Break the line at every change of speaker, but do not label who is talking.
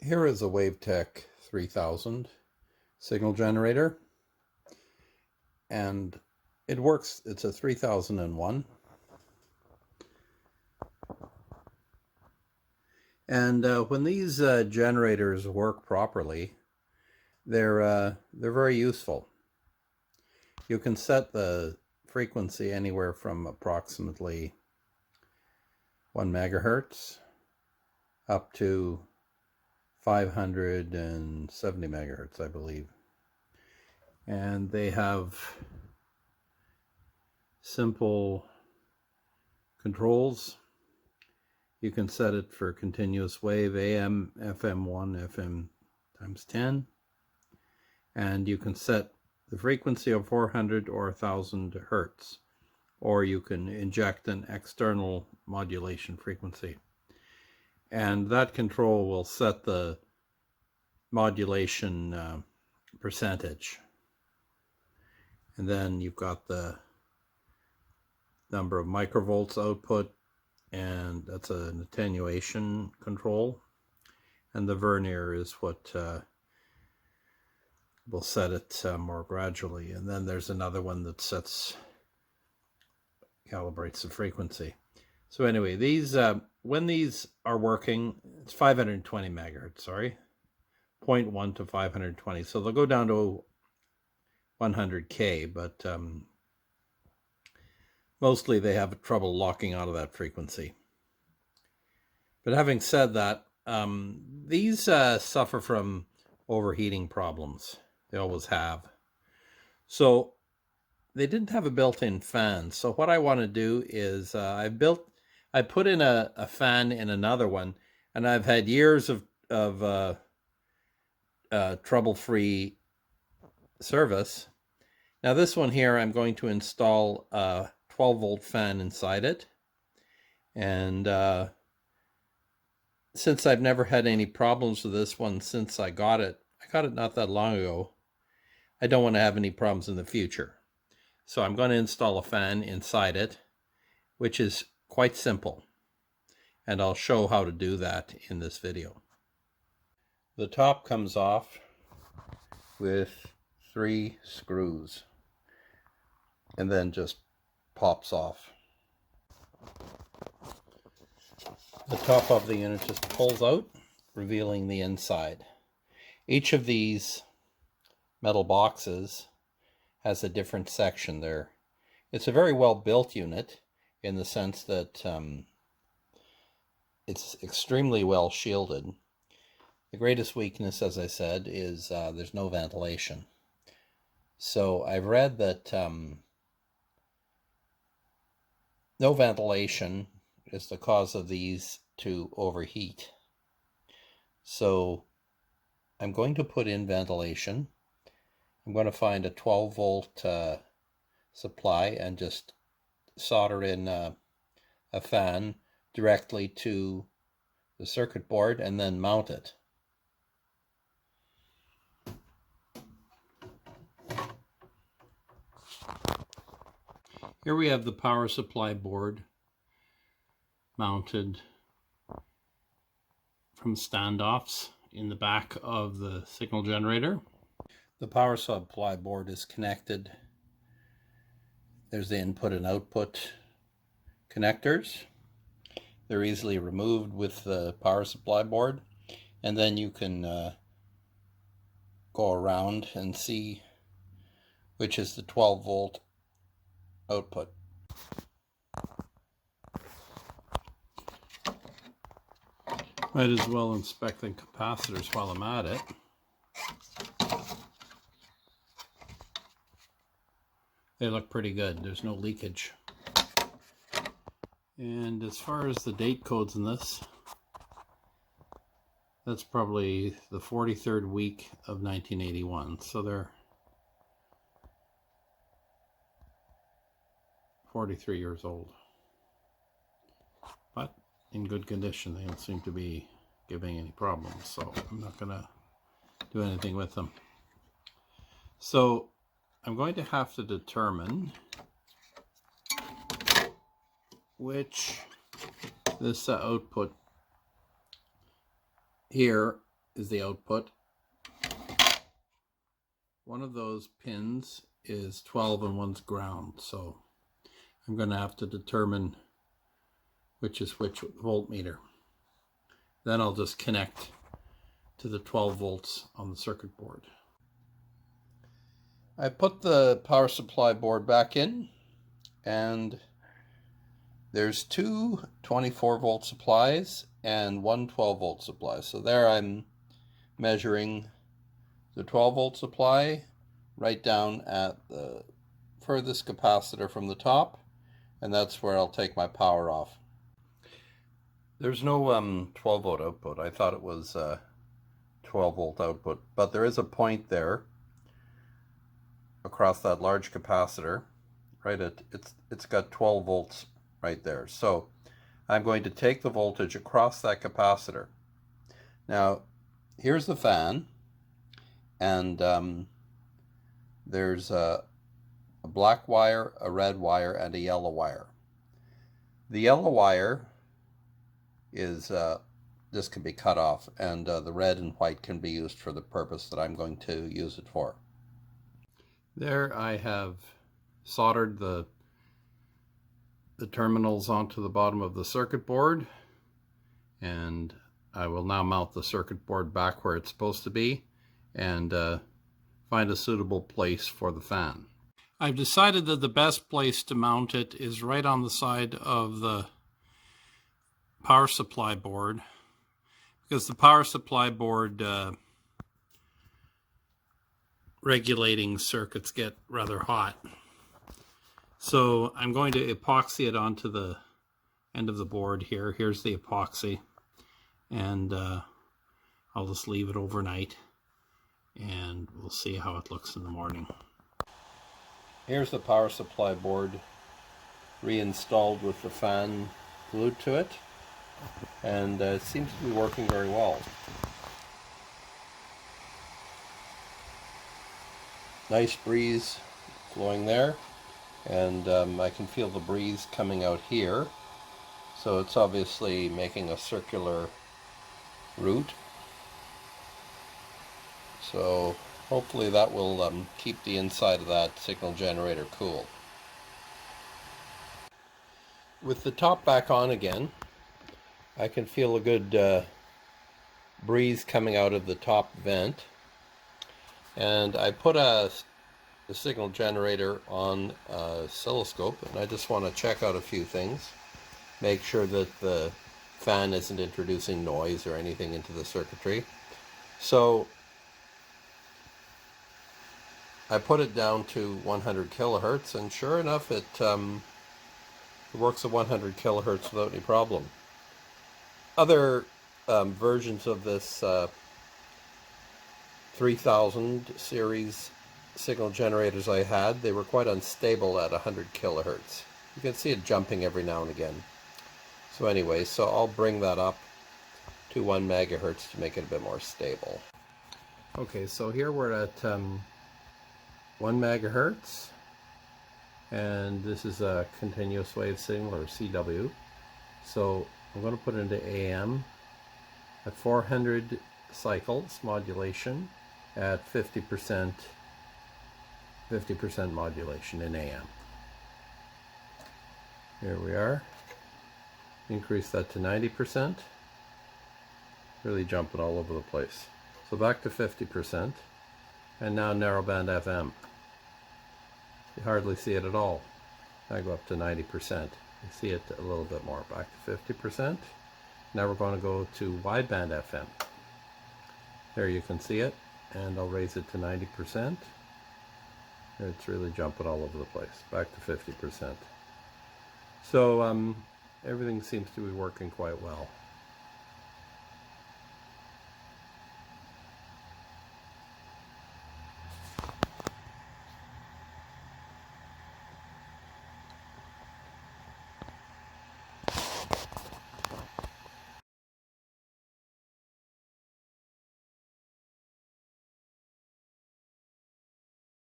Here is a Wavetek 3000 signal generator, and it works. It's a 3001, and when these generators work properly, they're very useful. You can set the frequency anywhere from approximately 1 megahertz up to 570 megahertz, I believe. And they have simple controls. You can set it for continuous wave, AM, FM1, FM times 10. And you can set the frequency of 400 or 1000 hertz, or you can inject an external modulation frequency. And that control will set the modulation percentage. And then you've got the number of microvolts output, and that's an attenuation control. And the vernier is what will set it more gradually. And then there's another one that calibrates the frequency. So anyway, these when these are working, it's 520 megahertz, sorry, 0.1 to 520. So they'll go down to 100K, but mostly they have trouble locking out of that frequency. But having said that, these suffer from overheating problems. They always have. So they didn't have a built-in fan. So what I want to do is I put in a fan in another one, and I've had years of trouble-free service. Now this one here, I'm going to install a 12-volt fan inside it. And since I've never had any problems with this one since I got it not that long ago, I don't want to have any problems in the future. So I'm going to install a fan inside it, which is quite simple. And I'll show how to do that in this video. The top comes off with 3 screws and then just pops off. The top of the unit just pulls out, revealing the inside. Each of these metal boxes has a different section there. It's a very well built unit in the sense that it's extremely well shielded. The greatest weakness, as I said, is there's no ventilation. So I've read that no ventilation is the cause of these to overheat. So I'm going to put in ventilation. I'm going to find a 12-volt supply and just solder in a fan directly to the circuit board and then mount it. Here we have the power supply board mounted from standoffs in the back of the signal generator. The power supply board is connected. There's the input and output connectors. They're easily removed with the power supply board, and then you can go around and see which is the 12-volt output. Might as well inspect the capacitors while I'm at it. They look pretty good. There's no leakage. And as far as the date codes in this, that's probably the 43rd week of 1981. So they're 43 years old. But in good condition. They don't seem to be giving any problems, so I'm not going to do anything with them. So I'm going to have to determine which this output here is the output. One of those pins is 12 and one's ground, so I'm going to have to determine which is which with the voltmeter. Then I'll just connect to the 12 volts on the circuit board. I put the power supply board back in, and there's two 24 volt supplies and one 12 volt supply. So there I'm measuring the 12 volt supply right down at the furthest capacitor from the top, and that's where I'll take my power off. There's no 12 volt output. I thought it was 12 volt output, but there is a point there across that large capacitor, right at it's got 12 volts right there. So I'm going to take the voltage across that capacitor. Now here's the fan, and there's a black wire, a red wire, and a yellow wire. The yellow wire is this can be cut off, and the red and white can be used for the purpose that I'm going to use it for. There I have soldered the terminals onto the bottom of the circuit board, and I will now mount the circuit board back where it's supposed to be and find a suitable place for the fan. I've decided that the best place to mount it is right on the side of the power supply board, because the power supply board regulating circuits get rather hot. So I'm going to epoxy it onto the end of the board here. Here's the epoxy, and I'll just leave it overnight and we'll see how it looks in the morning. Here's the power supply board reinstalled with the fan glued to it, and it seems to be working very well. Nice breeze flowing there, and I can feel the breeze coming out here, so it's obviously making a circular route. So hopefully that will keep the inside of that signal generator cool. With the top back on again, I can feel a good breeze coming out of the top vent, and I put the signal generator on an oscilloscope, and I just want to check out a few things, make sure that the fan isn't introducing noise or anything into the circuitry. So I put it down to 100 kilohertz, and sure enough it works at 100 kilohertz without any problem. Other versions of this 3000 series signal generators I had, they were quite unstable at 100 kilohertz. You can see it jumping every now and again. So anyway, so I'll bring that up to 1 megahertz to make it a bit more stable. Okay, so here we're at 1 megahertz, and this is a continuous wave signal, or CW. So I'm going to put it into AM at 400 cycles modulation at 50% modulation in AM. Here we are. Increase that to 90%. Really jumping all over the place. So back to 50%, and now narrowband FM. You hardly see it at all. I go up to 90%. You see it a little bit more. Back to 50%. Now we're going to go to wideband FM. There you can see it, and I'll raise it to 90%. It's really jumping all over the place. Back to 50%. So everything seems to be working quite well.